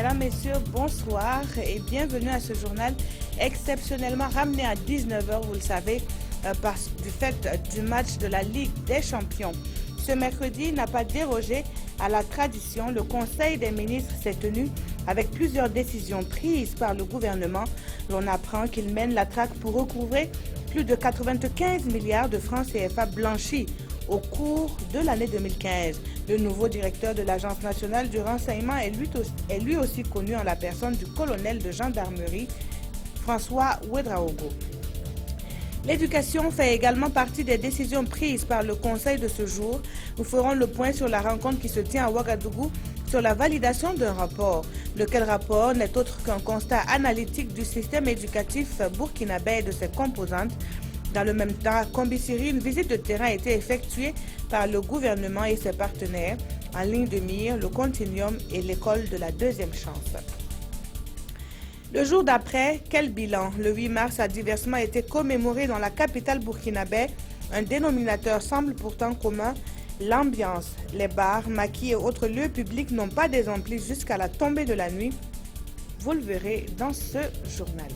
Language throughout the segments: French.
Mesdames, Messieurs, bonsoir et bienvenue à ce journal exceptionnellement ramené à 19h, vous le savez, du fait du match de la Ligue des Champions. Ce mercredi n'a pas dérogé à la tradition. Le Conseil des ministres s'est tenu avec plusieurs décisions prises par le gouvernement. L'on apprend qu'il mène la traque pour recouvrer plus de 95 milliards de francs CFA blanchis au cours de l'année 2015. Le nouveau directeur de l'Agence nationale du renseignement est lui aussi connu en la personne du colonel de gendarmerie François Ouedraogo. L'éducation fait également partie des décisions prises par le Conseil de ce jour. Nous ferons le point sur la rencontre qui se tient à Ouagadougou sur la validation d'un rapport. Lequel rapport n'est autre qu'un constat analytique du système éducatif burkinabé et de ses composantes. Dans le même temps, à Kombisiri, une visite de terrain a été effectuée par le gouvernement et ses partenaires. En ligne de mire, le Continuum et l'école de la deuxième chance. Le jour d'après, quel bilan? Le 8 mars a diversement été commémoré dans la capitale burkinabé. Un dénominateur semble pourtant commun, l'ambiance. Les bars, maquis et autres lieux publics n'ont pas désempli jusqu'à la tombée de la nuit. Vous le verrez dans ce journal.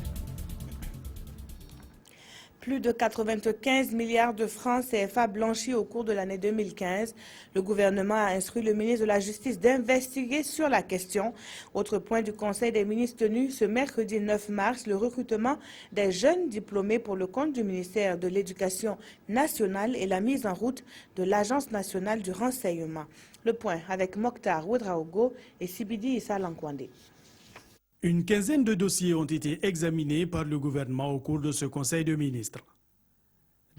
Plus de 95 milliards de francs CFA blanchis au cours de l'année 2015. Le gouvernement a instruit le ministre de la Justice d'investiguer sur la question. Autre point du Conseil des ministres tenu ce mercredi 9 mars, le recrutement des jeunes diplômés pour le compte du ministère de l'Éducation nationale et la mise en route de l'Agence nationale du renseignement. Le point avec Mokhtar Ouedraogo et Sibidi Issa Lankwande. Une quinzaine de dossiers ont été examinés par le gouvernement au cours de ce Conseil de ministres.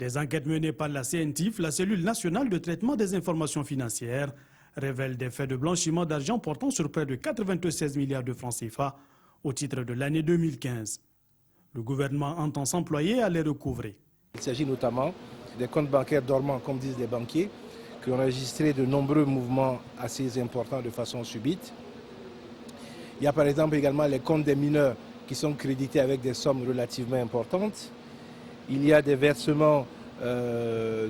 Des enquêtes menées par la CNTIF, la cellule nationale de traitement des informations financières, révèlent des faits de blanchiment d'argent portant sur près de 96 milliards de francs CFA au titre de l'année 2015. Le gouvernement entend s'employer à les recouvrer. Il s'agit notamment des comptes bancaires dormants, comme disent les banquiers, qui ont enregistré de nombreux mouvements assez importants de façon subite. Il y a par exemple également les comptes des mineurs qui sont crédités avec des sommes relativement importantes. Il y a des versements de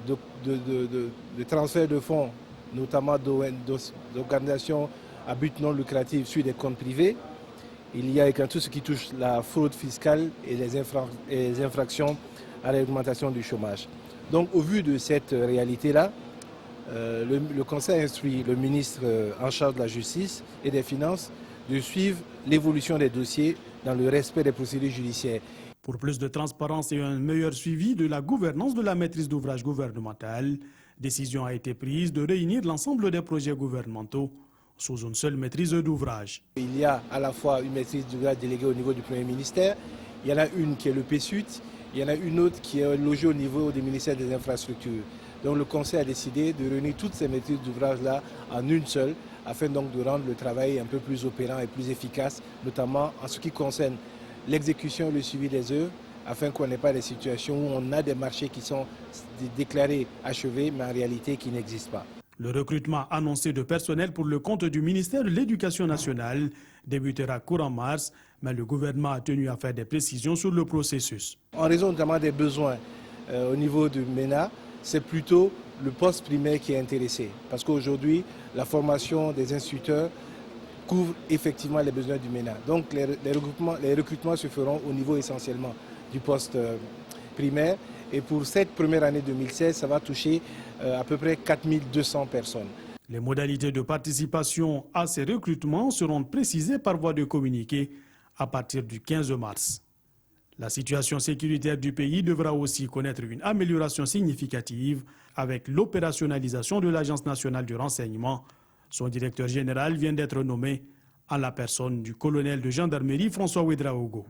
transfert de fonds, notamment d'organisations à but non lucratif sur des comptes privés. Il y a également tout ce qui touche la fraude fiscale et les infractions à la réglementation du chômage. Donc au vu de cette réalité-là, le Conseil instruit le ministre en charge de la Justice et des Finances de suivre l'évolution des dossiers dans le respect des procédures judiciaires. Pour plus de transparence et un meilleur suivi de la gouvernance de la maîtrise d'ouvrage gouvernementale, décision a été prise de réunir l'ensemble des projets gouvernementaux sous une seule maîtrise d'ouvrage. Il y a à la fois une maîtrise d'ouvrage déléguée au niveau du Premier ministère, il y en a une qui est le PSUT, il y en a une autre qui est logée au niveau du ministère des Infrastructures. Donc le Conseil a décidé de réunir toutes ces maîtrises d'ouvrage-là en une seule, afin donc de rendre le travail un peu plus opérant et plus efficace, notamment en ce qui concerne l'exécution et le suivi des œuvres, afin qu'on n'ait pas des situations où on a des marchés qui sont déclarés achevés, mais en réalité qui n'existent pas. Le recrutement annoncé de personnel pour le compte du ministère de l'Éducation nationale débutera courant mars, mais le gouvernement a tenu à faire des précisions sur le processus. En raison notamment des besoins au niveau du MENA, c'est plutôt le poste primaire qui est intéressé. Parce qu'aujourd'hui, la formation des instituteurs couvre effectivement les besoins du MENA. Donc les recrutements se feront au niveau essentiellement du poste primaire. Et pour cette première année 2016, ça va toucher à peu près 4200 personnes. Les modalités de participation à ces recrutements seront précisées par voie de communiqué à partir du 15 mars. La situation sécuritaire du pays devra aussi connaître une amélioration significative avec l'opérationnalisation de l'Agence nationale du renseignement. Son directeur général vient d'être nommé en la personne du colonel de gendarmerie François Ouedraogo.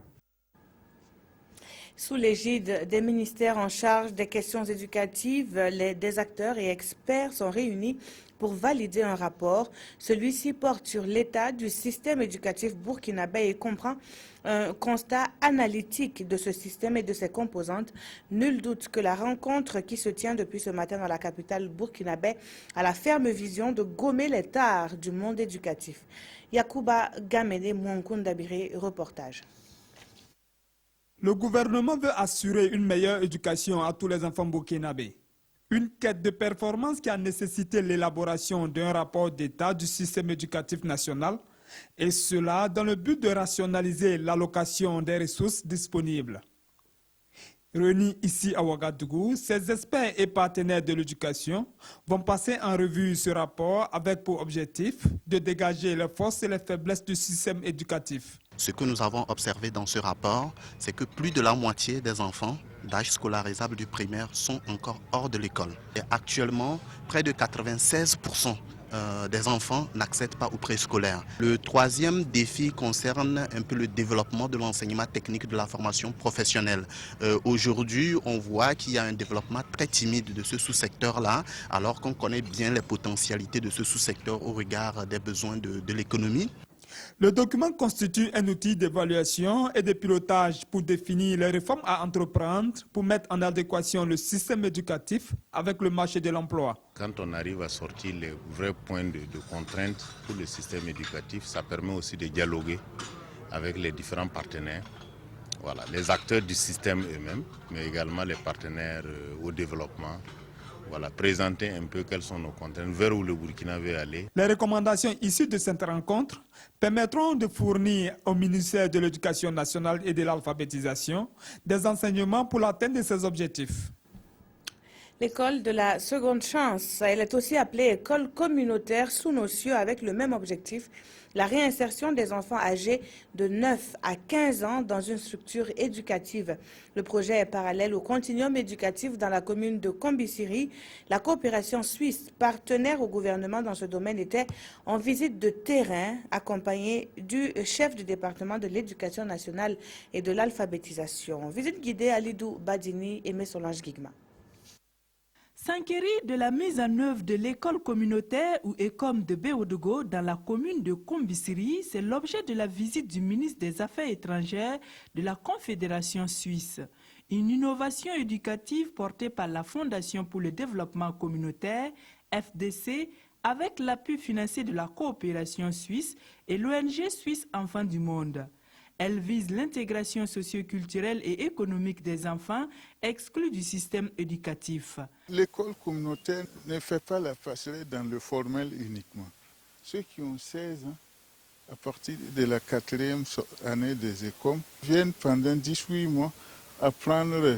Sous l'égide des ministères en charge des questions éducatives, des acteurs et experts sont réunis pour valider un rapport. Celui-ci porte sur l'état du système éducatif burkinabé et comprend un constat analytique de ce système et de ses composantes. Nul doute que la rencontre qui se tient depuis ce matin dans la capitale burkinabé a la ferme vision de gommer les tares du monde éducatif. Yacouba Gamede Mouankundabire, reportage. Le gouvernement veut assurer une meilleure éducation à tous les enfants burkinabés. Une quête de performance qui a nécessité l'élaboration d'un rapport d'état du système éducatif national et cela dans le but de rationaliser l'allocation des ressources disponibles. Réunis ici à Ouagadougou, ces experts et partenaires de l'éducation vont passer en revue ce rapport avec pour objectif de dégager les forces et les faiblesses du système éducatif. Ce que nous avons observé dans ce rapport, c'est que plus de la moitié des enfants d'âge scolarisable du primaire sont encore hors de l'école. Et actuellement, près de 96% des enfants n'accèdent pas au préscolaire. Le troisième défi concerne un peu le développement de l'enseignement technique de la formation professionnelle. Aujourd'hui, on voit qu'il y a un développement très timide de ce sous-secteur-là, alors qu'on connaît bien les potentialités de ce sous-secteur au regard des besoins de l'économie. Le document constitue un outil d'évaluation et de pilotage pour définir les réformes à entreprendre pour mettre en adéquation le système éducatif avec le marché de l'emploi. Quand on arrive à sortir les vrais points de contrainte pour le système éducatif, ça permet aussi de dialoguer avec les différents partenaires, voilà, les acteurs du système eux-mêmes, mais également les partenaires au développement. Voilà, présenter un peu quelles sont nos contraintes, vers où le Burkina veut aller. Les recommandations issues de cette rencontre permettront de fournir au ministère de l'Éducation nationale et de l'alphabétisation des enseignements pour l'atteinte de ces objectifs. L'école de la seconde chance, elle est aussi appelée école communautaire sous nos cieux avec le même objectif, la réinsertion des enfants âgés de 9 à 15 ans dans une structure éducative. Le projet est parallèle au continuum éducatif dans la commune de Kombisiri. La coopération suisse, partenaire au gouvernement dans ce domaine, était en visite de terrain accompagnée du chef du département de l'éducation nationale et de l'alphabétisation. Visite guidée à Lidou Badini et Solange Guigma. S'enquérir de la mise en œuvre de l'école communautaire ou ECOM de Béodogo dans la commune de Kombisiri, c'est l'objet de la visite du ministre des Affaires étrangères de la Confédération suisse. Une innovation éducative portée par la Fondation pour le développement communautaire, FDC, avec l'appui financier de la coopération suisse et l'ONG suisse Enfants du Monde. Elle vise l'intégration socio-culturelle et économique des enfants exclus du système éducatif. L'école communautaire ne fait pas la passerelle dans le formel uniquement. Ceux qui ont 16 ans, à partir de la 4e année des écoles, viennent pendant 18 mois apprendre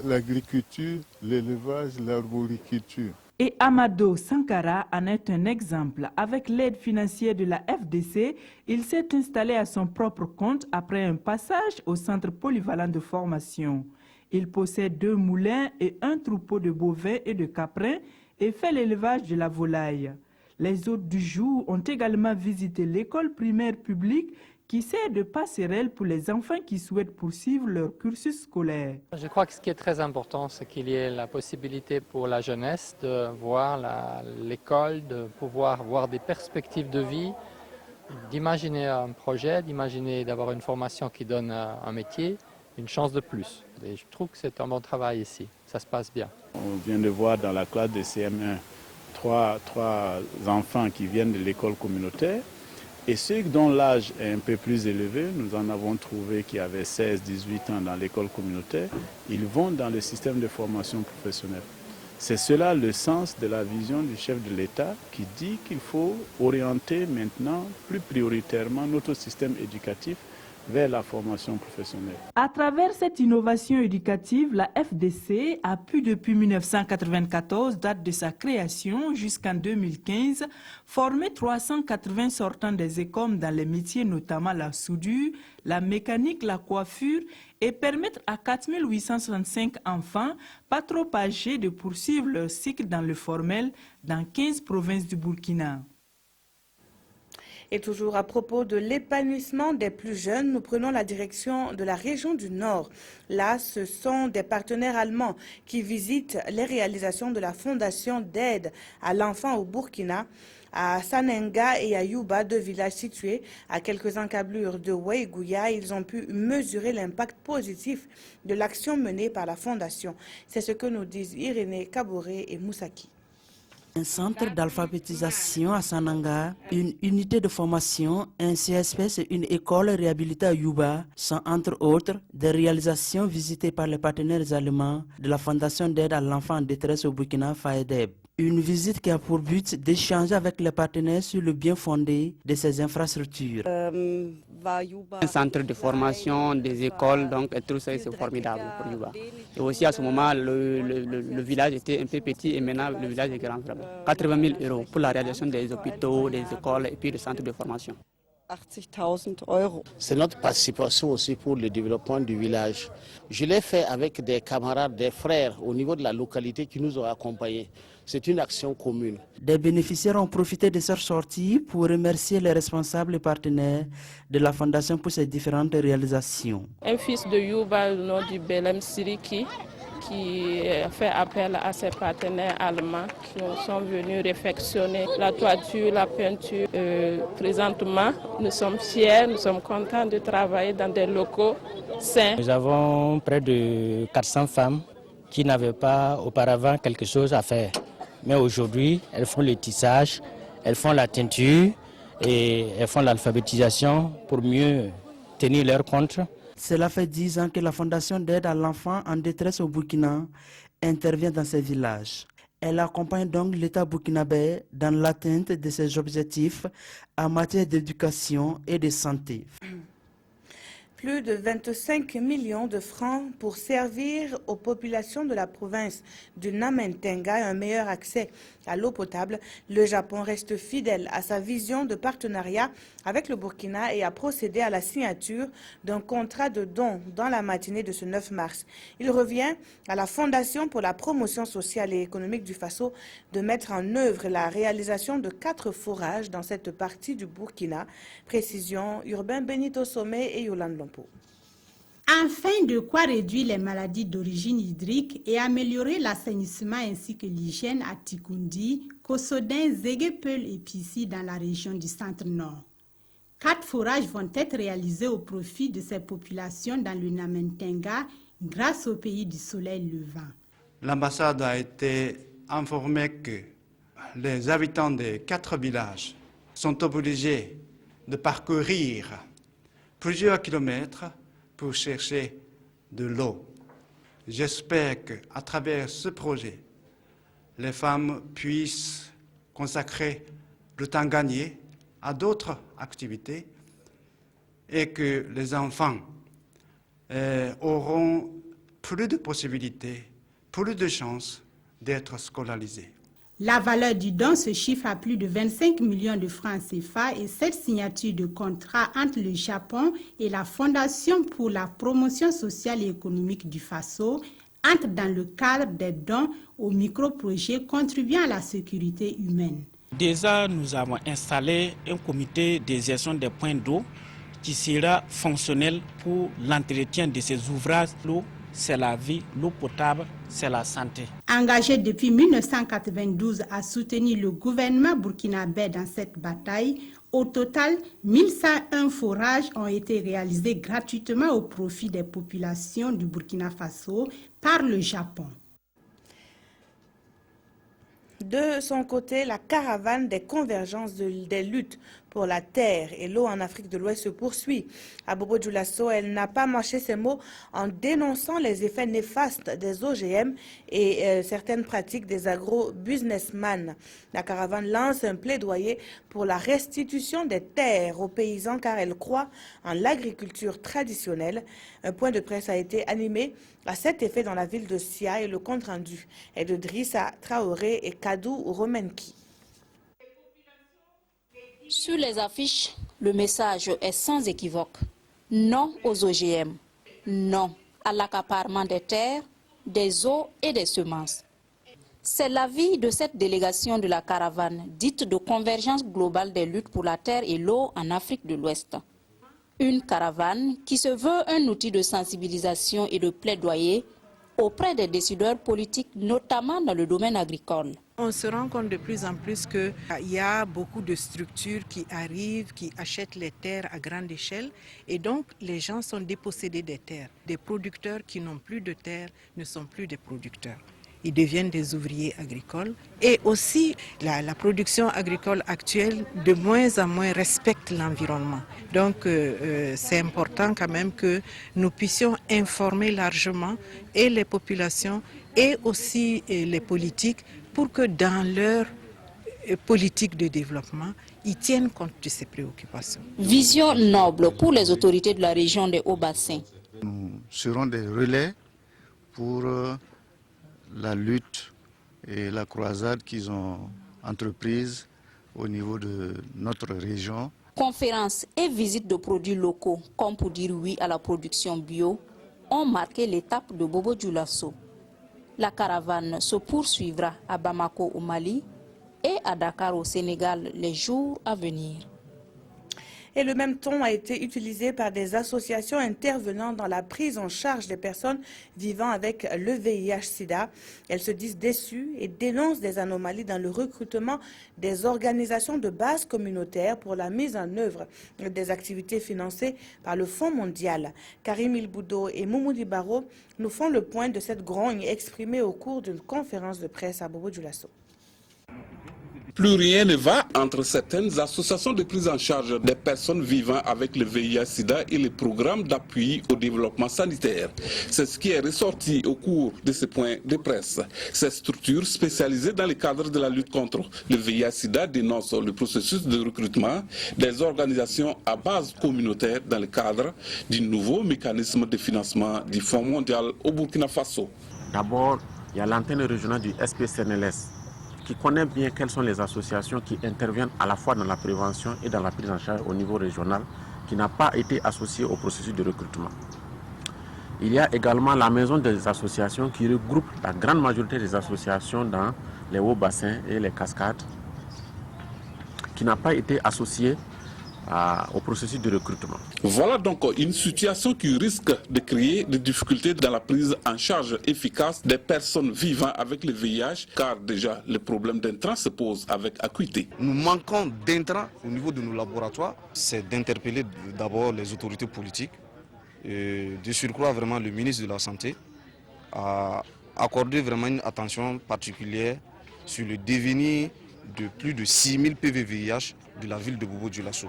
l'agriculture, l'élevage, l'arboriculture. Et Amado Sankara en est un exemple. Avec l'aide financière de la FDC, il s'est installé à son propre compte après un passage au centre polyvalent de formation. Il possède 2 moulins et un troupeau de bovins et de caprins et fait l'élevage de la volaille. Les hôtes du jour ont également visité l'école primaire publique qui sert de passerelle pour les enfants qui souhaitent poursuivre leur cursus scolaire. Je crois que ce qui est très important, c'est qu'il y ait la possibilité pour la jeunesse de voir l'école, de pouvoir voir des perspectives de vie, d'imaginer un projet, d'imaginer d'avoir une formation qui donne un métier, une chance de plus. Et je trouve que c'est un bon travail ici, ça se passe bien. On vient de voir dans la classe de CM1 trois enfants qui viennent de l'école communautaire. Et ceux dont l'âge est un peu plus élevé, nous en avons trouvé qui avaient 16-18 ans dans l'école communautaire, ils vont dans le système de formation professionnelle. C'est cela le sens de la vision du chef de l'État qui dit qu'il faut orienter maintenant plus prioritairement notre système éducatif vers la formation professionnelle. À travers cette innovation éducative, la FDC a pu depuis 1994, date de sa création, jusqu'en 2015, former 380 sortants des écoles dans les métiers, notamment la soudure, la mécanique, la coiffure, et permettre à 4865 enfants, pas trop âgés, de poursuivre leur cycle dans le formel dans 15 provinces du Burkina. Et toujours à propos de l'épanouissement des plus jeunes, nous prenons la direction de la région du Nord. Là, ce sont des partenaires allemands qui visitent les réalisations de la Fondation d'aide à l'enfant au Burkina, à Sanenga et à Yuba, 2 villages situés à quelques encablures de Weigouya. Ils ont pu mesurer l'impact positif de l'action menée par la Fondation. C'est ce que nous disent Irénée Kaboré et Moussaki. Un centre d'alphabétisation à Sananga, une unité de formation, un CSPS et une école réhabilitée à Yuba sont entre autres des réalisations visitées par les partenaires allemands de la Fondation d'aide à l'enfant en détresse au Burkina, FAEDEB. Une visite qui a pour but d'échanger avec les partenaires sur le bien fondé de ces infrastructures. Un centre de formation, des écoles, donc et tout ça c'est formidable pour Yuba. Et aussi à ce moment, le village était un peu petit et maintenant le village est grand. 80 000 € pour la réalisation des hôpitaux, des écoles et puis des centres de formation. C'est notre participation aussi pour le développement du village. Je l'ai fait avec des camarades, des frères au niveau de la localité qui nous ont accompagnés. C'est une action commune. Des bénéficiaires ont profité de cette sortie pour remercier les responsables et partenaires de la Fondation pour ces différentes réalisations. Un fils de Yuba, le nom du Belem Siriki, qui fait appel à ses partenaires allemands qui sont venus réfectionner la toiture, la peinture. Présentement, nous sommes fiers, nous sommes contents de travailler dans des locaux sains. Nous avons près de 400 femmes qui n'avaient pas auparavant quelque chose à faire. Mais aujourd'hui, elles font le tissage, elles font la teinture et elles font l'alphabétisation pour mieux tenir leur compte. Cela fait 10 ans que la Fondation d'aide à l'enfant en détresse au Burkina intervient dans ces villages. Elle accompagne donc l'État burkinabé dans l'atteinte de ses objectifs en matière d'éducation et de santé. Plus de 25 millions de francs pour servir aux populations de la province du Namentenga un meilleur accès à l'eau potable. Le Japon reste fidèle à sa vision de partenariat avec le Burkina et a procédé à la signature d'un contrat de don dans la matinée de ce 9 mars. Il revient à la Fondation pour la promotion sociale et économique du Faso de mettre en œuvre la réalisation de 4 forages dans cette partie du Burkina. Précision Urbain Benito Somé et Yolande Lompo. Afin de quoi réduire les maladies d'origine hydrique et améliorer l'assainissement ainsi que l'hygiène à Tikundi, Kosodin, Zeguepel et Pissi dans la région du centre-nord. 4 forages vont être réalisés au profit de ces populations dans le Namentenga grâce au pays du soleil levant. L'ambassade a été informée que les habitants des 4 villages sont obligés de parcourir plusieurs kilomètres pour chercher de l'eau. J'espère qu'à travers ce projet, les femmes puissent consacrer le temps gagné à d'autres activités et que les enfants auront plus de possibilités, plus de chances d'être scolarisés. La valeur du don se chiffre à plus de 25 millions de francs CFA et cette signature de contrat entre le Japon et la Fondation pour la promotion sociale et économique du Faso entre dans le cadre des dons aux micro-projets contribuant à la sécurité humaine. Déjà, nous avons installé un comité de gestion des points d'eau qui sera fonctionnel pour l'entretien de ces ouvrages. L'eau, c'est la vie, l'eau potable, c'est la santé. Engagé depuis 1992 à soutenir le gouvernement burkinabé dans cette bataille, au total, 1101 forages ont été réalisés gratuitement au profit des populations du Burkina Faso par le Japon. De son côté, la caravane des convergences des luttes pour la terre et l'eau en Afrique de l'Ouest se poursuit. À Bobo Dioulasso, elle n'a pas mâché ses mots en dénonçant les effets néfastes des OGM et certaines pratiques des agro-businessmen. La caravane lance un plaidoyer pour la restitution des terres aux paysans car elle croit en l'agriculture traditionnelle. Un point de presse a été animé à cet effet dans la ville de Sia et le compte-rendu est de Drissa Traoré et Kadou Romenki. Sur les affiches, le message est sans équivoque. Non aux OGM. Non à l'accaparement des terres, des eaux et des semences. C'est l'avis de cette délégation de la caravane, dite de convergence globale des luttes pour la terre et l'eau en Afrique de l'Ouest. Une caravane qui se veut un outil de sensibilisation et de plaidoyer auprès des décideurs politiques, notamment dans le domaine agricole. On se rend compte de plus en plus qu'il y a beaucoup de structures qui arrivent, qui achètent les terres à grande échelle et donc les gens sont dépossédés des terres. Des producteurs qui n'ont plus de terres ne sont plus des producteurs. Ils deviennent des ouvriers agricoles et aussi la production agricole actuelle de moins en moins respecte l'environnement. Donc c'est important quand même que nous puissions informer largement et les populations et aussi les politiques pour que dans leur politique de développement, ils tiennent compte de ces préoccupations. Vision noble pour les autorités de la région des Hauts-Bassins. Nous serons des relais pour la lutte et la croisade qu'ils ont entreprise au niveau de notre région. Conférences et visites de produits locaux, comme pour dire oui à la production bio, ont marqué l'étape de Bobo Dioulasso. La caravane se poursuivra à Bamako au Mali et à Dakar au Sénégal les jours à venir. Et le même ton a été utilisé par des associations intervenant dans la prise en charge des personnes vivant avec le VIH-Sida. Elles se disent déçues et dénoncent des anomalies dans le recrutement des organisations de base communautaire pour la mise en œuvre des activités financées par le Fonds mondial. Karim Ilboudo et Moumoudi Baro nous font le point de cette grogne exprimée au cours d'une conférence de presse à Bobo Dioulasso. Plus rien ne va entre certaines associations de prise en charge des personnes vivant avec le VIH-Sida et les programmes d'appui au développement sanitaire. C'est ce qui est ressorti au cours de ce point de presse. Ces structures spécialisées dans le cadre de la lutte contre le VIH-Sida dénoncent le processus de recrutement des organisations à base communautaire dans le cadre du nouveau mécanisme de financement du Fonds mondial au Burkina Faso. D'abord, il y a l'antenne régionale du SPCNLS qui connaît bien quelles sont les associations qui interviennent à la fois dans la prévention et dans la prise en charge au niveau régional, qui n'a pas été associée au processus de recrutement. Il y a également la maison des associations qui regroupe la grande majorité des associations dans les hauts bassins et les cascades, qui n'a pas été associée au processus de recrutement. Voilà donc une situation qui risque de créer des difficultés dans la prise en charge efficace des personnes vivant avec le VIH, car déjà le problème d'intrants se pose avec acuité. Nous manquons d'intrants au niveau de nos laboratoires. C'est d'interpeller d'abord les autorités politiques, et de surcroît vraiment le ministre de la Santé, à accorder vraiment une attention particulière sur le devenir de plus de 6000 PV-VIH de la ville de Bobo Dioulasso.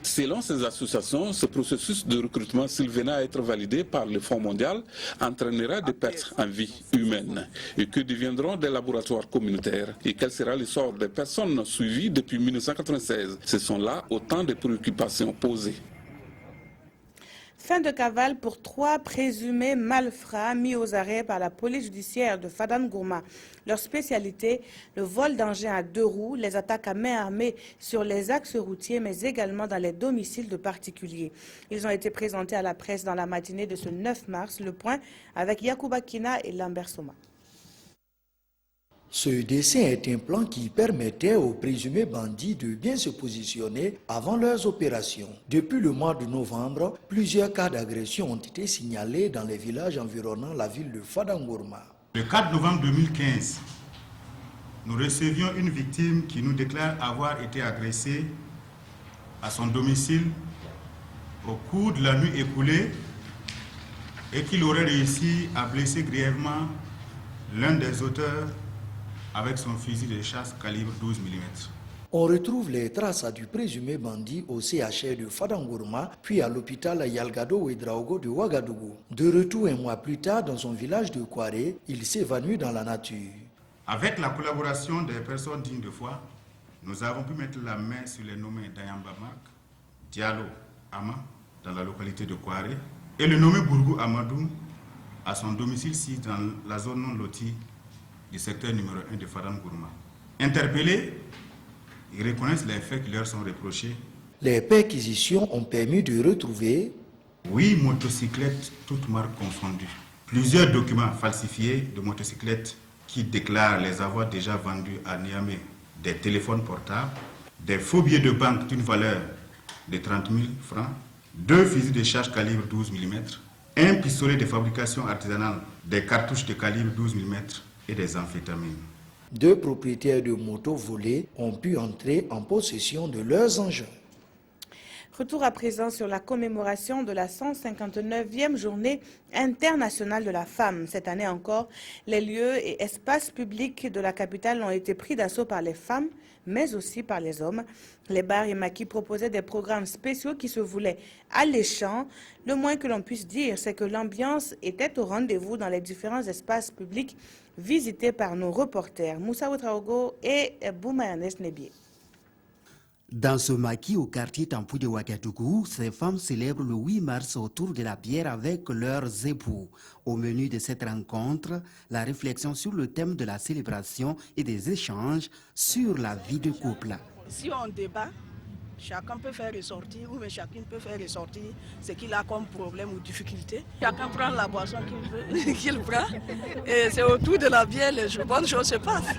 Selon ces associations, ce processus de recrutement, s'il venait à être validé par le Fonds mondial, entraînera des pertes en vie humaine. Et que deviendront des laboratoires communautaires? Et quel sera le sort des personnes suivies depuis 1996? Ce sont là autant de préoccupations posées. Fin de cavale pour 3 présumés malfrats mis aux arrêts par la police judiciaire de Fadam-Gourma. Leur spécialité, le vol d'engins à 2 roues, les attaques à main armée sur les axes routiers, mais également dans les domiciles de particuliers. Ils ont été présentés à la presse dans la matinée de ce 9 mars. Le point avec Yacouba Kina et Lambert Soma. Ce dessin est un plan qui permettait aux présumés bandits de bien se positionner avant leurs opérations. Depuis le mois de novembre, plusieurs cas d'agression ont été signalés dans les villages environnant la ville de Fadam-Gourma. Le 4 novembre 2015, nous recevions une victime qui nous déclare avoir été agressée à son domicile au cours de la nuit écoulée et qu'il aurait réussi à blesser grièvement l'un des auteurs avec son fusil de chasse calibre 12 mm. On retrouve les traces du présumé bandit au CHR de Fadam-Gourma, puis à l'hôpital Yalgado Ouedraogo de Ouagadougou. De retour un mois plus tard dans son village de Kouaré, il s'évanouit dans la nature. Avec la collaboration des personnes dignes de foi, nous avons pu mettre la main sur les nommés Dayamba Mark, Diallo Ama, dans la localité de Kouaré, et le nommé Bourgou Amadou à son domicile ici dans la zone non lotie du secteur numéro 1 de Fadam-Gourma. Interpellés, ils reconnaissent les faits qui leur sont reprochés. Les perquisitions ont permis de retrouver 8 motocyclettes, toutes marques confondues. Plusieurs documents falsifiés de motocyclettes qui déclarent les avoir déjà vendus à Niamey. Des téléphones portables, des faux billets de banque d'une valeur de 30 000 francs, 2 fusils de charge calibre 12 mm, un pistolet de fabrication artisanale, des cartouches de calibre 12 mm, et des amphétamines. 2 propriétaires de motos volées ont pu entrer en possession de leurs engins. Retour à présent sur la commémoration de la 159e journée internationale de la femme. Cette année encore, les lieux et espaces publics de la capitale ont été pris d'assaut par les femmes, mais aussi par les hommes. Les bars et maquis proposaient des programmes spéciaux qui se voulaient alléchants. Le moins que l'on puisse dire, c'est que l'ambiance était au rendez-vous dans les différents espaces publics visités par nos reporters Moussa Ouetraogo et Boumayanes Nebié. Dans ce maquis au quartier Tampou de Ouagadougou, ces femmes célèbrent le 8 mars autour de la bière avec leurs époux. Au menu de cette rencontre, la réflexion sur le thème de la célébration et des échanges sur la vie de couple. Si on débat, chacun peut faire ressortir, ou chacune peut faire ressortir ce qu'il a comme problème ou difficulté. Chacun prend la boisson qu'il prend et c'est autour de la bière les bonnes choses se passent.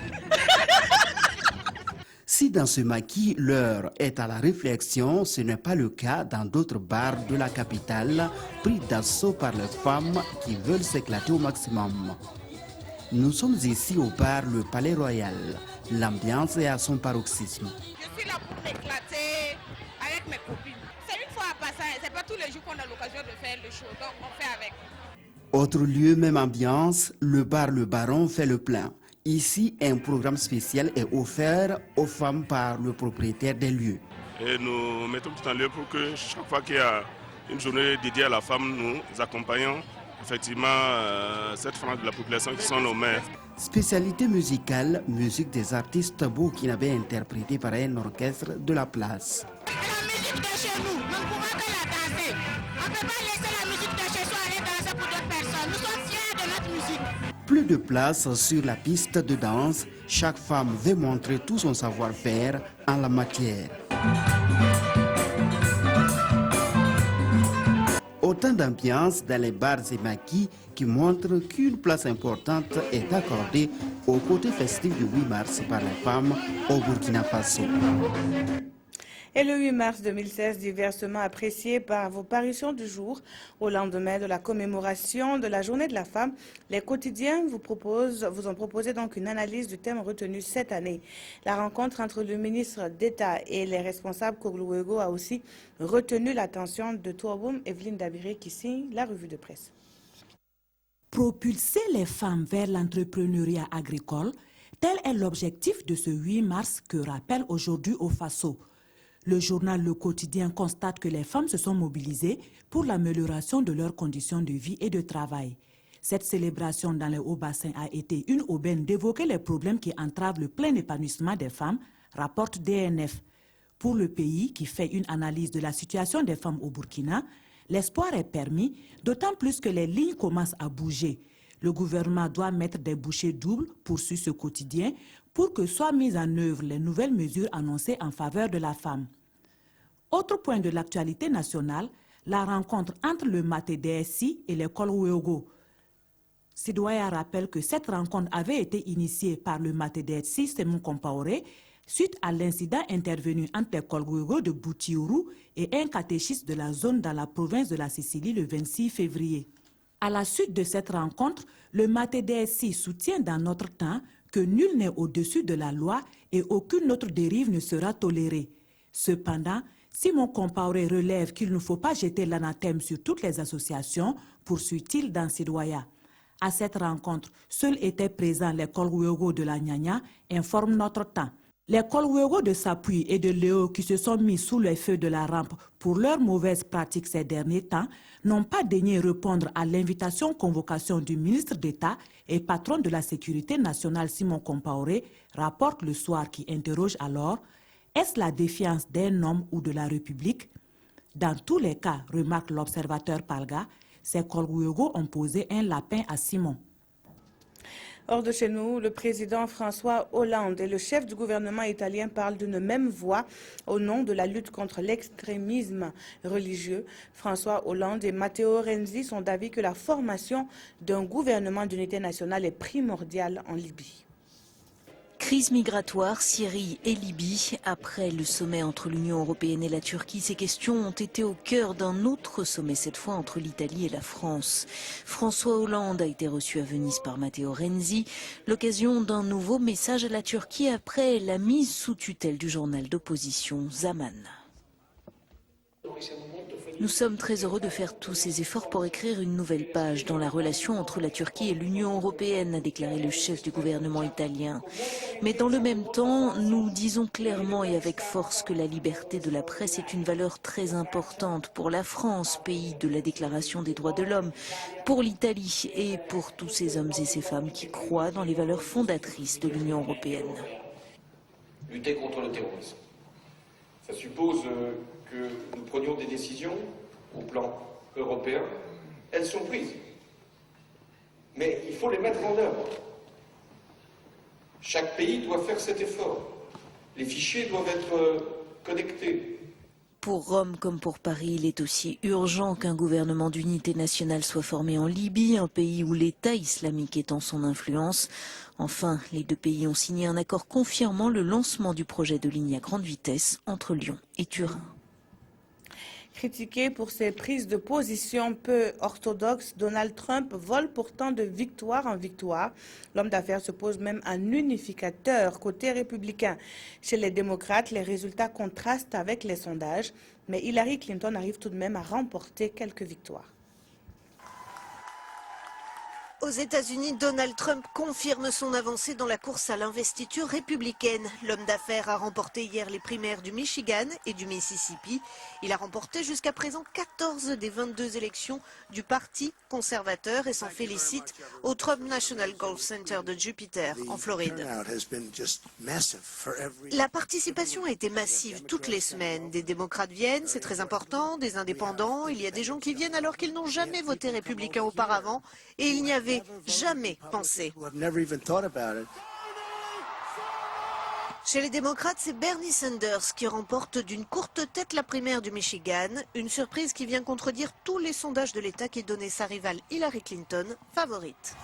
Si dans ce maquis, l'heure est à la réflexion, ce n'est pas le cas dans d'autres bars de la capitale, pris d'assaut par les femmes qui veulent s'éclater au maximum. Nous sommes ici au bar Le Palais Royal. L'ambiance est à son paroxysme. Je suis là pour m'éclater avec mes copines. C'est une fois à passer, c'est pas tous les jours qu'on a l'occasion de faire le show, donc on fait avec. Autre lieu, même ambiance, le bar Le Baron fait le plein. Ici, un programme spécial est offert aux femmes par le propriétaire des lieux. Et nous mettons tout en lieu pour que chaque fois qu'il y a une journée dédiée à la femme, nous accompagnons effectivement cette frange de la population qui sont nos mères. Spécialité musicale, musique des artistes burkinabés interprétée par un orchestre de la place. La musique de chez nous, nous ne pouvons que la danser. On ne peut pas laisser la musique de chez soi aller danser pour d'autres personnes. Nous sommes fiers de notre musique. Plus de place sur la piste de danse, chaque femme veut montrer tout son savoir-faire en la matière. Autant d'ambiance dans les bars et maquis qui montrent qu'une place importante est accordée au côté festif du 8 mars par les femmes au Burkina Faso. Et le 8 mars 2016, diversement apprécié par vos parutions du jour, au lendemain de la commémoration de la Journée de la femme, les quotidiens vous ont proposé donc une analyse du thème retenu cette année. La rencontre entre le ministre d'État et les responsables Koglouego a aussi retenu l'attention de Touaboum Evelyne Dabiré qui signe la revue de presse. Propulser les femmes vers l'entrepreneuriat agricole, tel est l'objectif de ce 8 mars que rappelle aujourd'hui au Faso. Le journal Le Quotidien constate que les femmes se sont mobilisées pour l'amélioration de leurs conditions de vie et de travail. Cette célébration dans les hauts-bassins a été une aubaine d'évoquer les problèmes qui entravent le plein épanouissement des femmes, rapporte DNF. Pour le pays qui fait une analyse de la situation des femmes au Burkina, l'espoir est permis, d'autant plus que les lignes commencent à bouger. Le gouvernement doit mettre des bouchées doubles, poursuit ce quotidien, pour que soient mises en œuvre les nouvelles mesures annoncées en faveur de la femme. Autre point de l'actualité nationale, la rencontre entre le MATE-DSI et l'école Ouéogo. Sidouaya rappelle que cette rencontre avait été initiée par le MATE-DSI Simon Compaoré suite à l'incident intervenu entre l'école Ouéogo de Boutiourou et un catéchiste de la zone dans la province de la Sicile le 26 février. À la suite de cette rencontre, le MATE-DSI soutient dans notre temps que nul n'est au-dessus de la loi et aucune autre dérive ne sera tolérée. Cependant, Simon Compaoré relève qu'il ne faut pas jeter l'anathème sur toutes les associations, poursuit-il dans Sidouaya. À cette rencontre, seuls étaient présents l'école Ouéogo de la Nyanya, informe notre temps. L'école Ouéogo de Sapuy et de Léo qui se sont mis sous les feux de la rampe pour leurs mauvaises pratiques ces derniers temps n'ont pas daigné répondre à l'invitation-convocation du ministre d'État et patron de la sécurité nationale Simon Compaoré, rapporte Le Soir qui interroge alors « Est-ce la défiance d'un homme ou de la République ?» Dans tous les cas, remarque l'observateur Palga, ces Ouéogo ont posé un lapin à Simon. Hors de chez nous, le président François Hollande et le chef du gouvernement italien parlent d'une même voix au nom de la lutte contre l'extrémisme religieux. François Hollande et Matteo Renzi sont d'avis que la formation d'un gouvernement d'unité nationale est primordiale en Libye. Crise migratoire, Syrie et Libye. Après le sommet entre l'Union européenne et la Turquie, ces questions ont été au cœur d'un autre sommet, cette fois entre l'Italie et la France. François Hollande a été reçu à Venise par Matteo Renzi, l'occasion d'un nouveau message à la Turquie après la mise sous tutelle du journal d'opposition Zaman. Nous sommes très heureux de faire tous ces efforts pour écrire une nouvelle page dans la relation entre la Turquie et l'Union européenne, a déclaré le chef du gouvernement italien. Mais dans le même temps, nous disons clairement et avec force que la liberté de la presse est une valeur très importante pour la France, pays de la Déclaration des droits de l'homme, pour l'Italie et pour tous ces hommes et ces femmes qui croient dans les valeurs fondatrices de l'Union européenne. Lutter contre le terrorisme. Ça suppose que nous prenions des décisions au plan européen. Elles sont prises. Mais il faut les mettre en œuvre. Chaque pays doit faire cet effort. Les fichiers doivent être connectés. Pour Rome comme pour Paris, il est aussi urgent qu'un gouvernement d'unité nationale soit formé en Libye, un pays où l'État islamique est en son influence. Enfin, les deux pays ont signé un accord confirmant le lancement du projet de ligne à grande vitesse entre Lyon et Turin. Critiqué pour ses prises de position peu orthodoxes, Donald Trump vole pourtant de victoire en victoire. L'homme d'affaires se pose même un unificateur côté républicain. Chez les démocrates, les résultats contrastent avec les sondages, mais Hillary Clinton arrive tout de même à remporter quelques victoires. Aux États-Unis, Donald Trump confirme son avancée dans la course à l'investiture républicaine. L'homme d'affaires a remporté hier les primaires du Michigan et du Mississippi. Il a remporté jusqu'à présent 14 des 22 élections du Parti conservateur et s'en félicite au Trump National Golf Center de Jupiter, en Floride. La participation a été massive toutes les semaines. Des démocrates viennent, c'est très important, des indépendants. Il y a des gens qui viennent alors qu'ils n'ont jamais voté républicain auparavant et il n'y avait jamais pensé. Chez les démocrates, c'est Bernie Sanders qui remporte d'une courte tête la primaire du Michigan, une surprise qui vient contredire tous les sondages de l'État qui donnaient sa rivale Hillary Clinton favorite.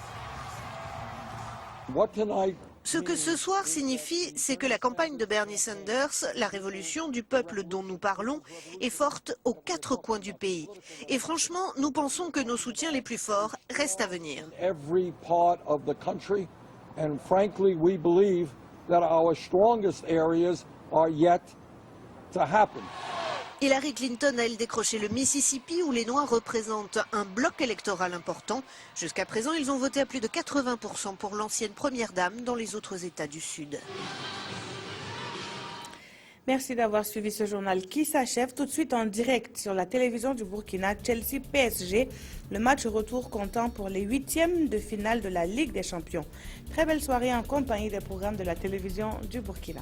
Ce que ce soir signifie, c'est que la campagne de Bernie Sanders, la révolution du peuple dont nous parlons, est forte aux 4 coins du pays. Et franchement, nous pensons que nos soutiens les plus forts restent à venir. Hillary Clinton a, elle, décroché le Mississippi où les Noirs représentent un bloc électoral important. Jusqu'à présent, ils ont voté à plus de 80% pour l'ancienne première dame dans les autres États du Sud. Merci d'avoir suivi ce journal qui s'achève tout de suite en direct sur la télévision du Burkina. Chelsea PSG, le match retour comptant pour les 8e de finale de la Ligue des Champions. Très belle soirée en compagnie des programmes de la télévision du Burkina.